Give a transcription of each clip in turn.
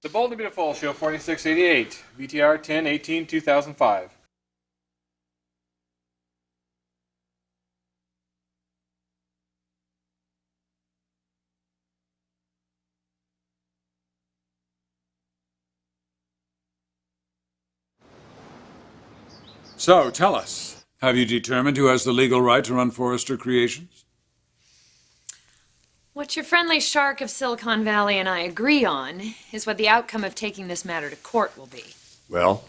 The Bold and Beautiful Show 4688, VTR 10/18/2005. So, tell us, have you determined who has the legal right to run Forrester Creations? What your friendly shark of Silicon Valley and I agree on is what the outcome of taking this matter to court will be. Well?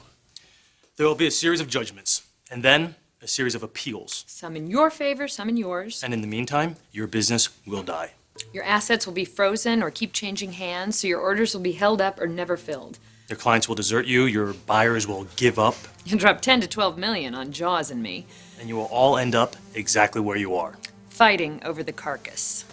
There will be a series of judgments, and then a series of appeals. Some in your favor, some in yours. And in the meantime, your business will die. Your assets will be frozen or keep changing hands, so your orders will be held up or never filled. Your clients will desert you, your buyers will give up. You'll drop 10 to 12 million on Jaws and me. And you will all end up exactly where you are. Fighting over the carcass.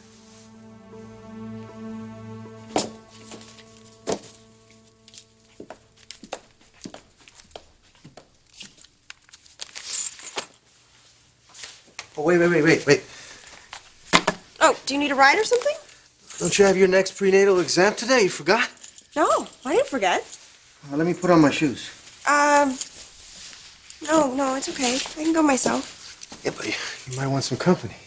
Oh, wait. Oh, do you need a ride or something? Don't you have your next prenatal exam today? You forgot? No, I didn't forget. Let me put on my shoes. No, it's okay. I can go myself. Yeah, but you might want some company.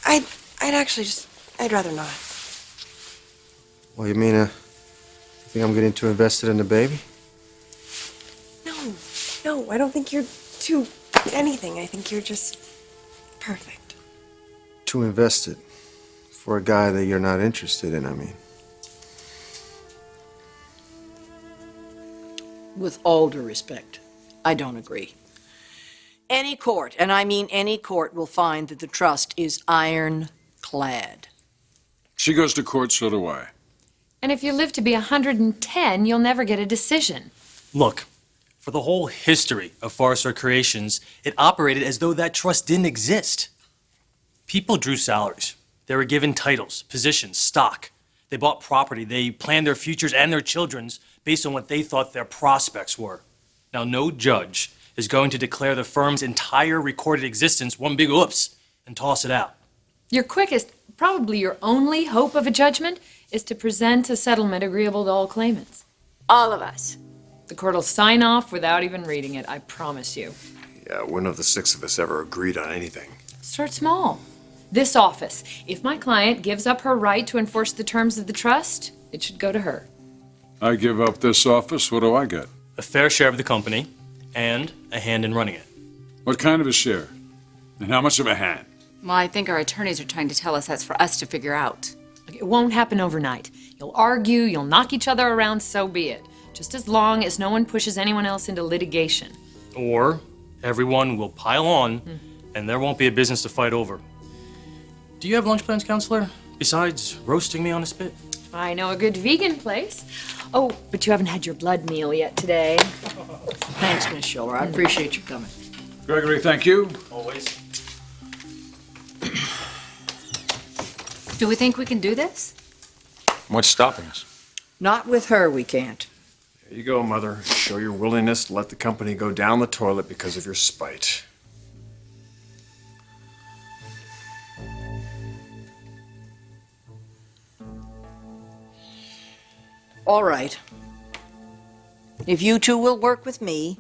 I'd I'd rather not. Well, you mean, think I'm getting too invested in the baby? No, I don't think you're too anything. I think you're just perfect. Too invested for a guy that you're not interested in, I mean. With all due respect, I don't agree. Any court, and I mean any court, will find that the trust is ironclad. She goes to court, so do I. And if you live to be 110, you'll never get a decision. Look, for the whole history of Forrester Creations, it operated as though that trust didn't exist. People drew salaries. They were given titles, positions, stock. They bought property. They planned their futures and their children's based on what they thought their prospects were. Now, no judge is going to declare the firm's entire recorded existence one big oops and toss it out. Your quickest, probably your only hope of a judgment is to present a settlement agreeable to all claimants. All of us. The court will sign off without even reading it, I promise you. Yeah, one of the six of us ever agreed on anything. Start small. This office, if my client gives up her right to enforce the terms of the trust, it should go to her. I give up this office, what do I get? A fair share of the company and a hand in running it. What kind of a share? And how much of a hand? Well, I think our attorneys are trying to tell us that's for us to figure out. It won't happen overnight. You'll argue, you'll knock each other around, so be it. Just as long as no one pushes anyone else into litigation. Or everyone will pile on and there won't be a business to fight over. Do you have lunch plans, counselor? Besides roasting me on a spit? I know a good vegan place. Oh, but you haven't had your blood meal yet today. Thanks, Miss Schiller. I appreciate you coming. Gregory, thank you. Always. Do we think we can do this? What's stopping us? Not with her, we can't. There you go, Mother. Show your willingness to let the company go down the toilet because of your spite. All right. If you two will work with me,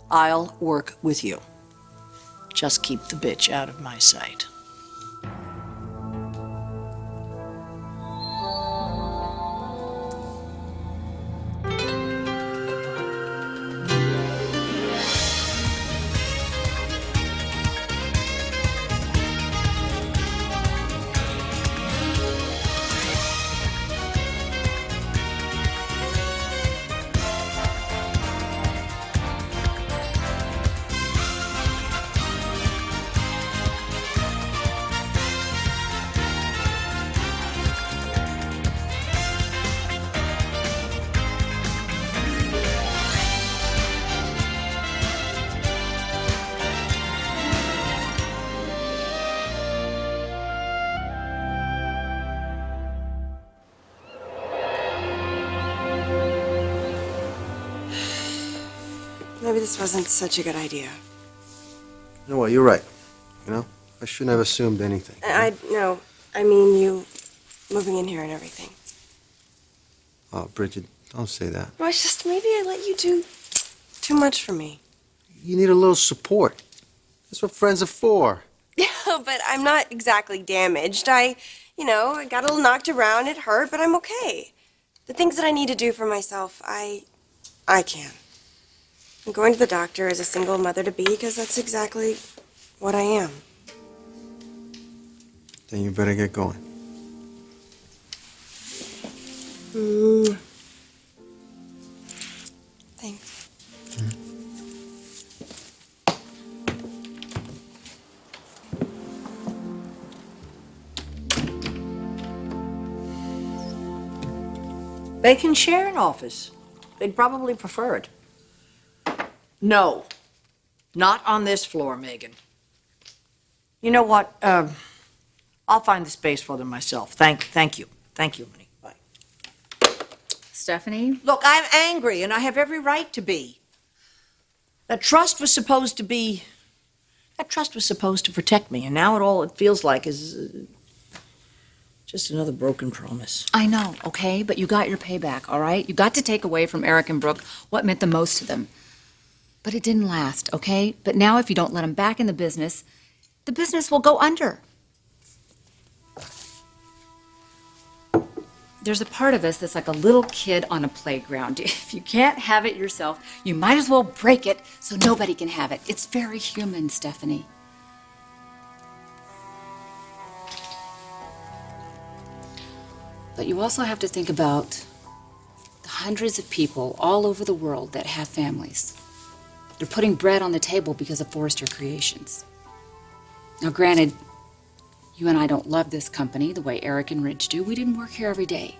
I'll work with you. Just keep the bitch out of my sight. Maybe this wasn't such a good idea. You know what, you're right. You know, I shouldn't have assumed anything. No, I mean you moving in here and everything. Oh, Bridget, don't say that. No, it's just maybe I let you do too much for me. You need a little support. That's what friends are for. Yeah, but I'm not exactly damaged. I got a little knocked around. It hurt, but I'm okay. The things that I need to do for myself, I can. I'm going to the doctor as a single mother-to-be because that's exactly what I am. Then you better get going. Thanks. They can share an office. They'd probably prefer it. No, not on this floor, Megan. You know what? I'll find the space for them myself. Thank you. Thank you, honey. Bye. Stephanie? Look, I'm angry, and I have every right to be. That trust was supposed to protect me, and now it feels like is just another broken promise. I know, okay? But you got your payback, all right? You got to take away from Eric and Brooke what meant the most to them. But it didn't last, okay? But now if you don't let them back in the business will go under. There's a part of us that's like a little kid on a playground. If you can't have it yourself, you might as well break it so nobody can have it. It's very human, Stephanie. But you also have to think about the hundreds of people all over the world that have families. They're putting bread on the table because of Forrester Creations. Now, granted, you and I don't love this company the way Eric and Ridge do. We didn't work here every day.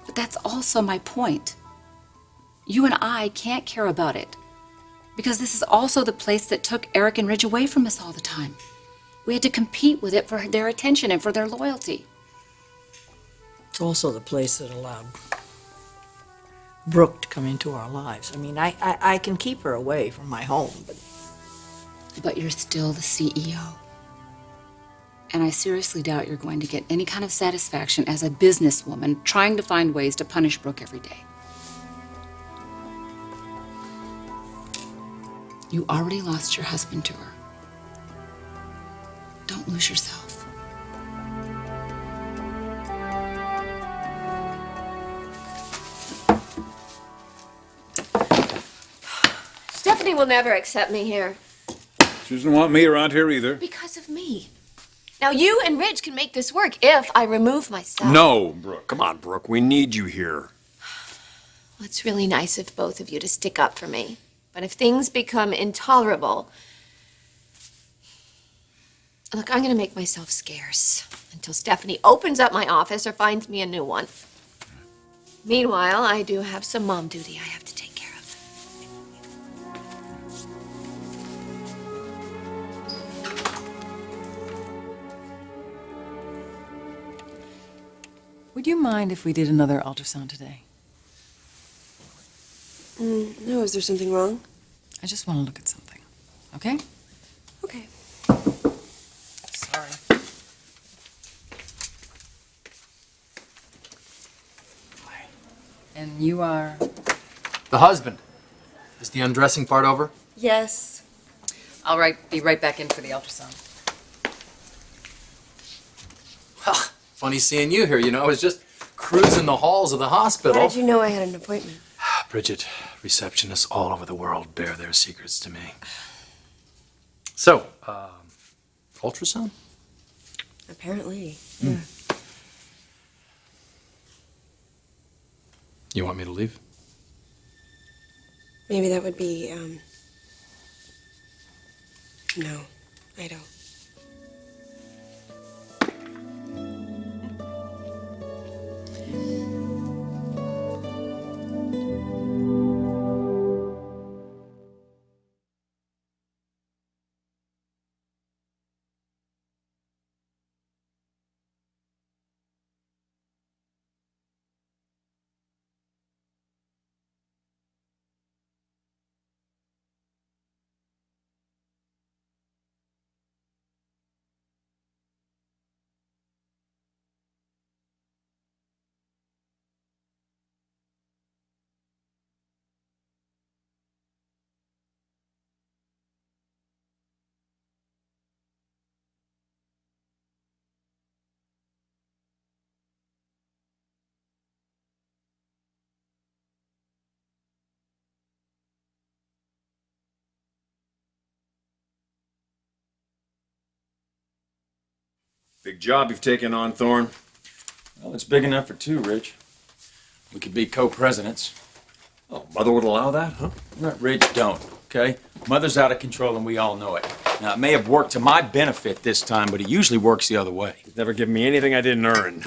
But that's also my point. You and I can't care about it because this is also the place that took Eric and Ridge away from us all the time. We had to compete with it for their attention and for their loyalty. It's also the place that allowed Brooke to come into our lives. I mean, I can keep her away from my home, But you're still the CEO. And I seriously doubt you're going to get any kind of satisfaction as a businesswoman trying to find ways to punish Brooke every day. You already lost your husband to her. Don't lose yourself. Stephanie will never accept me here. She doesn't want me around here either. Because of me. Now, you and Ridge can make this work if I remove myself. No, Brooke. Come on, Brooke, we need you here. Well, it's really nice of both of you to stick up for me. But if things become intolerable, look, I'm going to make myself scarce until Stephanie opens up my office or finds me a new one. Meanwhile, I do have some mom duty I have to take care of. Would you mind if we did another ultrasound today? No, is there something wrong? I just want to look at something. Okay? Okay. Sorry. And you are? The husband. Is the undressing part over? Yes. I'll be right back in for the ultrasound. Well, funny seeing you here. You know, I was just cruising the halls of the hospital. How did you know I had an appointment? Bridget, receptionists all over the world bear their secrets to me. So, ultrasound? Apparently. Yeah. You want me to leave? Maybe that would be, no, I don't. Big job you've taken on, Thorne. Well, it's big enough for two, Rich. We could be co-presidents. Oh, Mother would allow that, huh? No, Rich, don't, okay? Mother's out of control and we all know it. Now, it may have worked to my benefit this time, but it usually works the other way. You've never given me anything I didn't earn.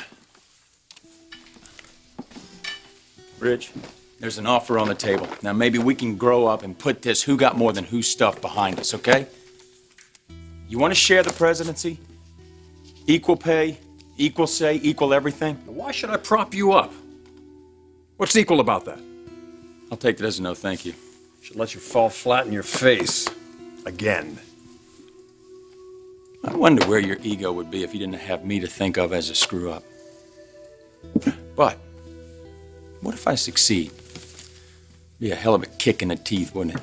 Rich, there's an offer on the table. Now, maybe we can grow up and put this who got more than who stuff behind us, okay? You want to share the presidency? Equal pay, equal say, equal everything? Why should I prop you up? What's equal about that? I'll take that as a no, thank you. Should let you fall flat in your face. Again. I wonder where your ego would be if you didn't have me to think of as a screw-up. But, what if I succeed? Be a hell of a kick in the teeth, wouldn't it?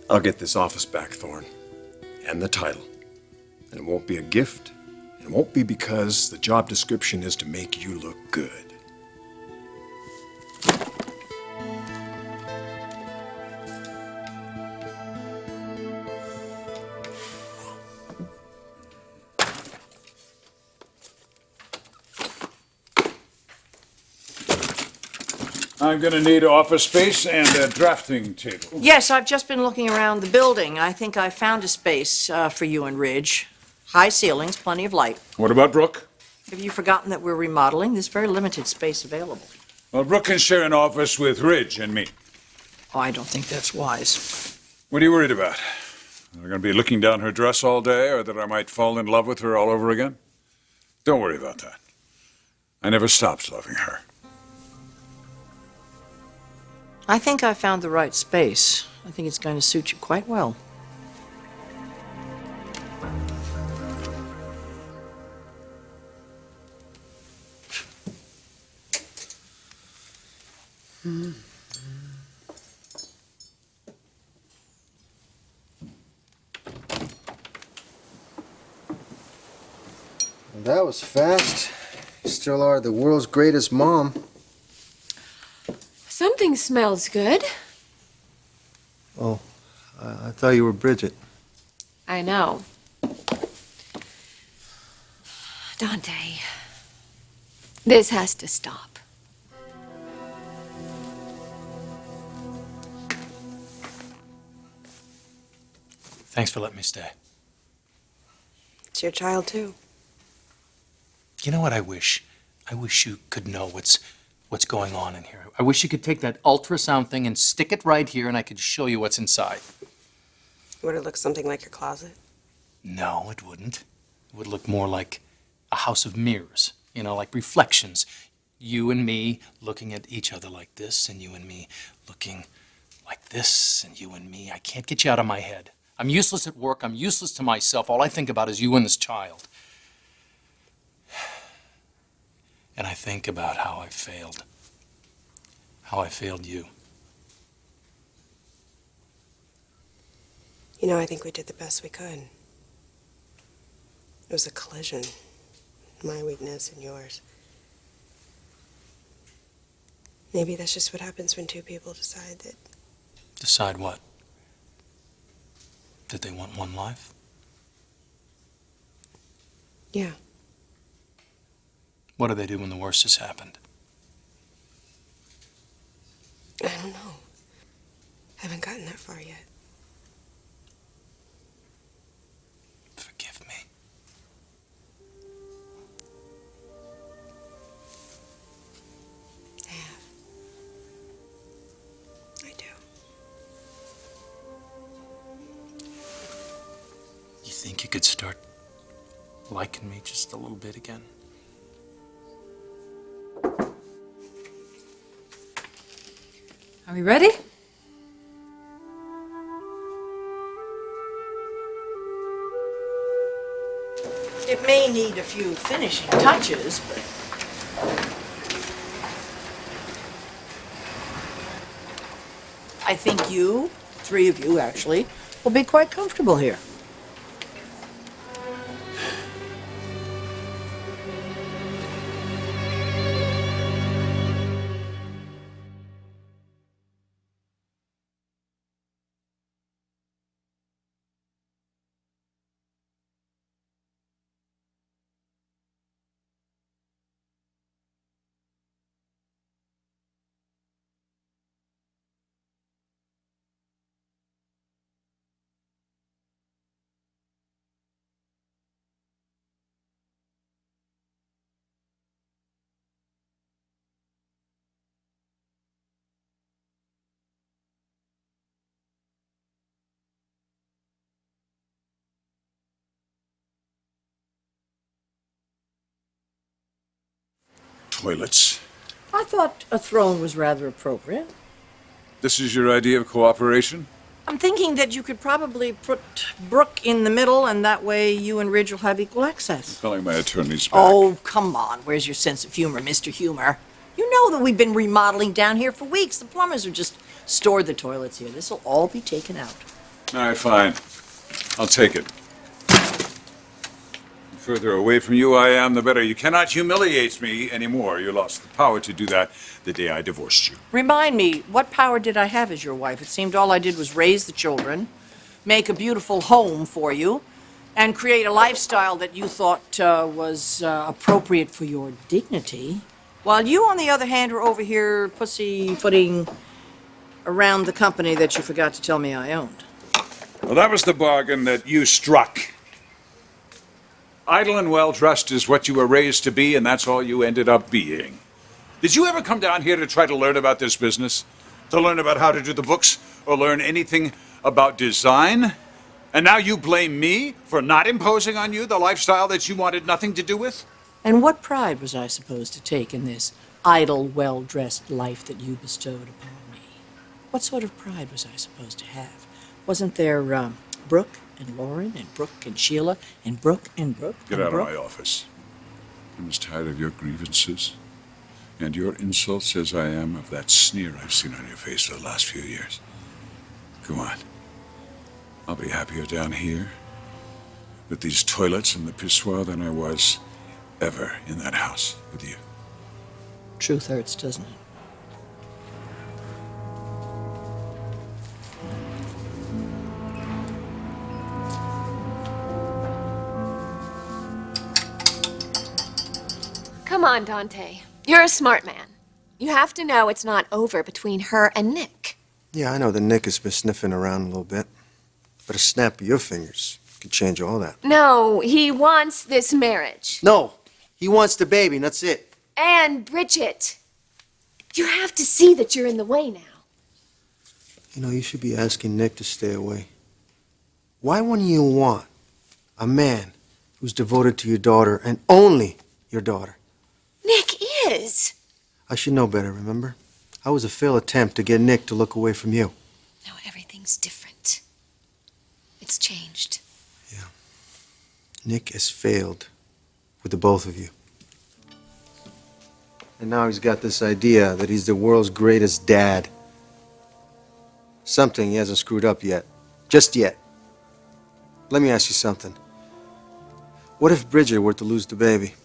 I'll get this office back, Thorne. And the title. And it won't be a gift. And it won't be because the job description is to make you look good. I'm gonna need office space and a drafting table. Yes, I've just been looking around the building. I think I found a space for you and Ridge. High ceilings, plenty of light. What about Brooke? Have you forgotten that we're remodeling? There's very limited space available. Well, Brooke can share an office with Ridge and me. Oh, I don't think that's wise. What are you worried about? Am I gonna be looking down her dress all day, or that I might fall in love with her all over again? Don't worry about that. I never stopped loving her. I think I found the right space. I think it's going to suit you quite well. That was fast. You still are the world's greatest mom. Something smells good. Oh, I thought you were Bridget. I know. Dante, this has to stop. Thanks for letting me stay. It's your child, too. You know what I wish? I wish you could know what's going on in here. I wish you could take that ultrasound thing and stick it right here and I could show you what's inside. Would it look something like your closet? No, it wouldn't. It would look more like a house of mirrors, you know, like reflections. You and me looking at each other like this, and you and me looking like this, and you and me. I can't get you out of my head. I'm useless at work. I'm useless to myself. All I think about is you and this child. And I think about how I failed. How I failed you. You know, I think we did the best we could. It was a collision. My weakness and yours. Maybe that's just what happens when two people decide that... Decide what? That they want one life? Yeah. What do they do when the worst has happened? I don't know. Haven't gotten that far yet. Forgive me. I have. I do. You think you could start liking me just a little bit again? Are we ready? It may need a few finishing touches, but... I think you, three of you actually, will be quite comfortable here. toilets. I thought a throne was rather appropriate. This is your idea of cooperation? I'm thinking that you could probably put Brooke in the middle, and that way you and Ridge will have equal access. Calling my attorneys back. Oh, come on. Where's your sense of humor, Mr. Humor? You know that we've been remodeling down here for weeks. The plumbers have just stored the toilets here. This'll all be taken out. All right, fine. I'll take it. The further away from you I am, the better. You cannot humiliate me anymore. You lost the power to do that the day I divorced you. Remind me, what power did I have as your wife? It seemed all I did was raise the children, make a beautiful home for you, and create a lifestyle that you thought was appropriate for your dignity. While you, on the other hand, were over here pussyfooting around the company that you forgot to tell me I owned. Well, that was the bargain that you struck. Idle and well-dressed is what you were raised to be, and that's all you ended up being. Did you ever come down here to try to learn about this business? To learn about how to do the books, or learn anything about design? And now you blame me for not imposing on you the lifestyle that you wanted nothing to do with? And what pride was I supposed to take in this idle, well-dressed life that you bestowed upon me? What sort of pride was I supposed to have? Wasn't there Brooke and Lauren and Brooke and Sheila and Brooke and Brooke Get and out Brooke? of my office. I'm as tired of your grievances and your insults as I am of that sneer I've seen on your face for the last few years. Go on. I'll be happier down here with these toilets and the pissoir than I was ever in that house with you. Truth hurts, doesn't it? Come on, Dante. You're a smart man. You have to know it's not over between her and Nick. Yeah, I know that Nick has been sniffing around a little bit. But a snap of your fingers could change all that. No, he wants this marriage. No, he wants the baby, and that's it. And Bridget, you have to see that you're in the way now. You know, you should be asking Nick to stay away. Why wouldn't you want a man who's devoted to your daughter and only your daughter? Nick is. I should know better, remember? I was a failed attempt to get Nick to look away from you. Now everything's different. It's changed. Yeah. Nick has failed with the both of you. And now he's got this idea that he's the world's greatest dad. Something he hasn't screwed up yet. Just yet. Let me ask you something. What if Bridget were to lose the baby?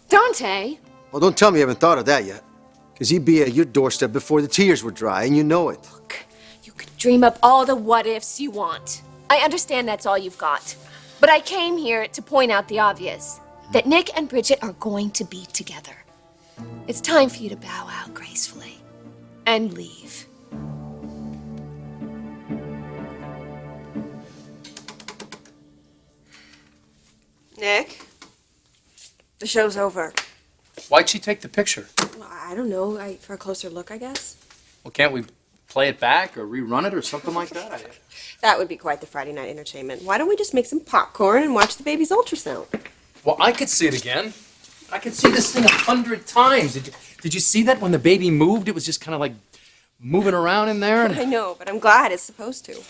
Dante! Well, don't tell me you haven't thought of that yet. Because he'd be at your doorstep before the tears were dry, and you know it. Look, you could dream up all the what-ifs you want. I understand that's all you've got. But I came here to point out the obvious. That Nick and Bridget are going to be together. It's time for you to bow out gracefully. And leave. Nick? The show's over. Why'd she take the picture? Well, I don't know. For a closer look, I guess. Well, can't we play it back or rerun it or something like that? That would be quite the Friday night entertainment. Why don't we just make some popcorn and watch the baby's ultrasound? Well, I could see it again. I could see this thing 100 times. Did you see that when the baby moved? It was just kind of like moving around in there. And I know, but I'm glad it's supposed to.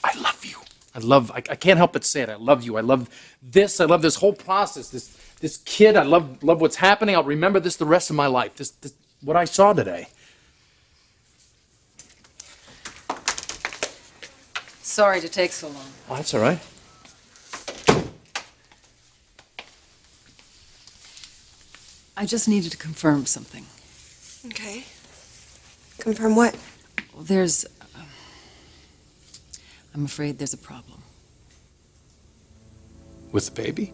I love you. I can't help but say it. I love you. I love this. I love this whole process. This kid. I love what's happening. I'll remember this the rest of my life. This what I saw today. Sorry to take so long. Oh, that's all right. I just needed to confirm something. Okay. Confirm what? There's... I'm afraid there's a problem. With the baby?